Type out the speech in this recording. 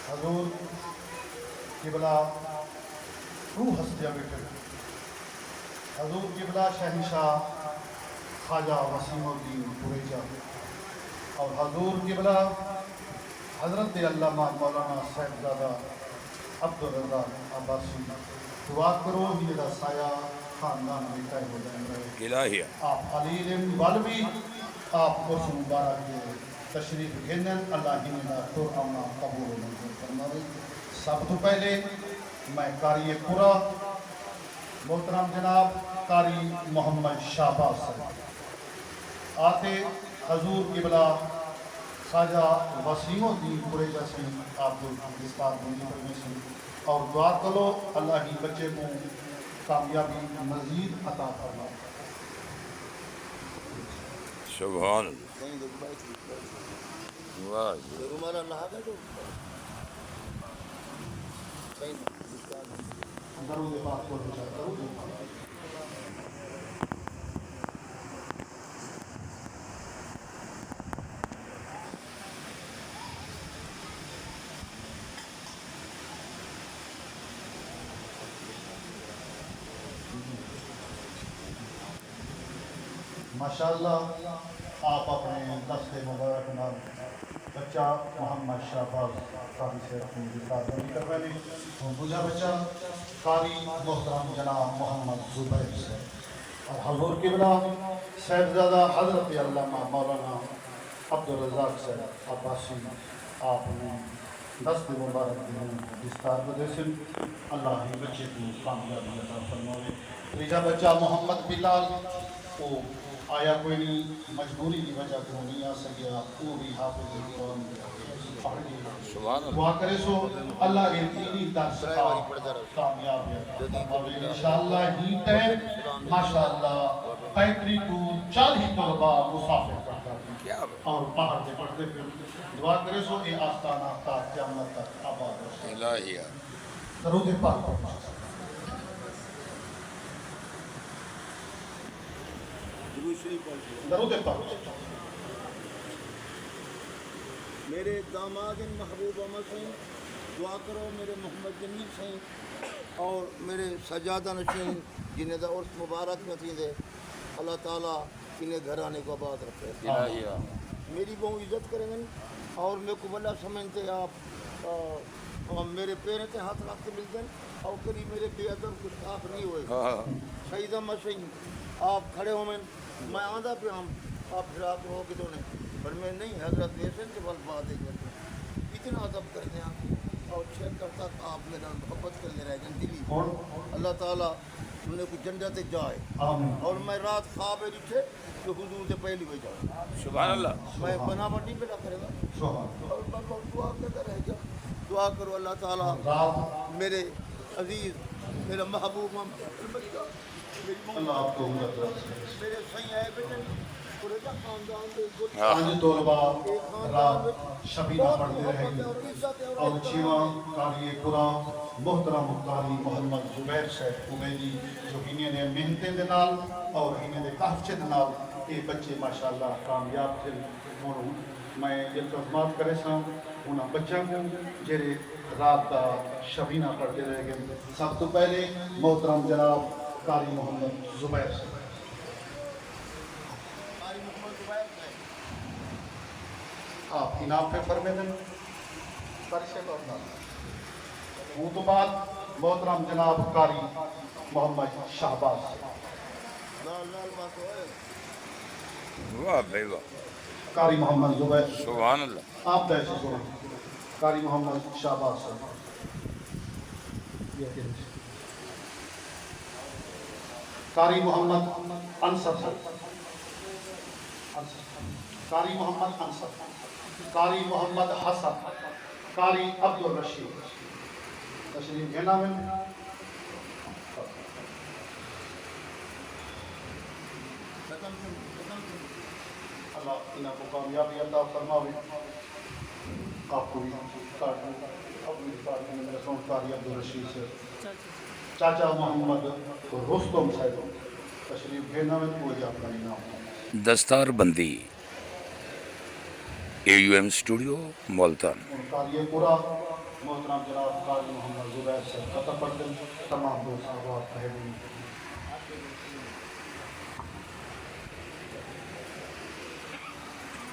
حضور قبلہ روح ہستیا بیٹھے حضور قبلہ شہنشاہ خواجہ وسیم الدین قریجہ اور حضور قبلہ حضرت علامہ مولانا صاحبزادہ عبدالرزاق عباسی دعا کرو میرا سایہ خاندان میں قائم ہو جائیں رہے الہیہ آپ علی والوی آپ کو مبارک کے تشریف گھنن اللہ ہی نے تو آنا قبول و منظور فرمائے سب تو پہلے میں قاری پورا محترم جناب قاری محمد شہباز صاحب آتے حضور قبلہ خواجہ وسیم الدین قریجہ سے آپ کو دستار بندی کرنے سے اور دعا کرو اللہ ہی بچے کو کامیابی مزید عطا فرمائے سبحان اللہ واہ درود پاک کو درود پاک ماشاءاللہ آپ اپنے دست مبارک نام بچہ محمد شہباز قاری سے اپنی دستارداری کروانے اور دوسرا بچہ قاری محترم جناب محمد زبیر سے اور حضور قبلہ صاحبزادہ حضرت علامہ مولانا عبدالرزاق سے عباسی آپ نے دست مبارک دستار بدیسن اللہ ہی بچے کو کامیابی عطا فرمائے تیجا بچہ محمد بلال وہ آیا کوئی نہیں مجبوری کی وجہ کو نہیں آ سکیا وہ بھی حافظ قرآن پڑھ گئی سبحان اللہ دعا کرے سو اللہ کے دینی درس کامیاب ہے انشاءاللہ ہی ٹائم ماشاءاللہ 35 تو 40 طلبہ مسافر پڑھتا کیا ہے اور باہر سے پڑھتے پھر دعا کرے سو اے آستانہ تا قیامت تک آباد ہو الہیہ درود پاک پڑھنا درود پاک میرے داماد محبوب احمد سائیں دعا کرو میرے محمد جمیل سائیں اور میرے سجادہ نشین جنہیں دا عرص مبارک نتیں دے اللہ تعالیٰ انہیں گھرانے کو آباد رکھے الہیہ میری بہت عزت کریں گے اور میرے کو بلا سمجھتے آپ اور میرے پیرے تے ہاتھ رکھ کے ملتے ہیں اور کبھی میرے بے ادب کچھ آپ نہیں ہوئے شہید احمد سائیں آپ کھڑے ہو میں آدھا پہ ہم آپ پھر آپ ہو کے تو نہیں پر میں نہیں حضرت حسین سے بل بات کرتے اتنا ادب کرتے ہیں اور چیک کرتا آپ میرا محبت کرنے رہے گا دلی اللہ تعالیٰ ہم نے کچھ جنت جائے اور میں رات خواب لکھے کہ حضور سے پہلی بجے جاؤں سبحان اللہ میں بنا بٹی پہ نہ کرے گا اور دعا کرتا رہے گا دعا کرو اللہ تعالیٰ میرے عزیز میرا محبوب اللہ آپ کو میرے صحیح ہے بیٹے آج طلبہ رات شبینہ پڑھتے رہیں گے اور چیوہ قاری قرآن محترم قاری محمد زبیر صاحب امیدی جو انہیں نے محنتیں دے نال اور انہیں نے کافچے دے نال یہ بچے ماشاءاللہ کامیاب تھے اور میں التزامات کرے سا انہاں بچوں کو جڑے رات کا شبینہ پڑھتے رہ گئے سب تو پہلے محترم جناب قاری محمد زبیر صاحب آپ انعام پہ فرمیدن پرشے کرنا وہ تو بعد محترم جناب قاری محمد شہباز واہ بھائی واہ قاری محمد زبیر سبحان اللہ آپ دیسے سنیں قاری محمد شہباز صاحب قاری محمد انصر صاحب قاری محمد انصر قاری محمد حسن قاری عبدالرشید تشریف گھنا میں اللہ انہوں کو کامیابی عطا فرماوے آپ کو بھی اپنی پارٹی میں میرے سونٹ قاری عبدالرشید سے چاچا محمد رستم صاحب تشریف گھنا میں کوئی آپ کا نام دستار بندی AUM اسٹوڈیو ملتان ان کا یہ پورا محترم جناب قاضی محمد زبیر سے خطب پڑھ دیں تمام دوست احباب اہلین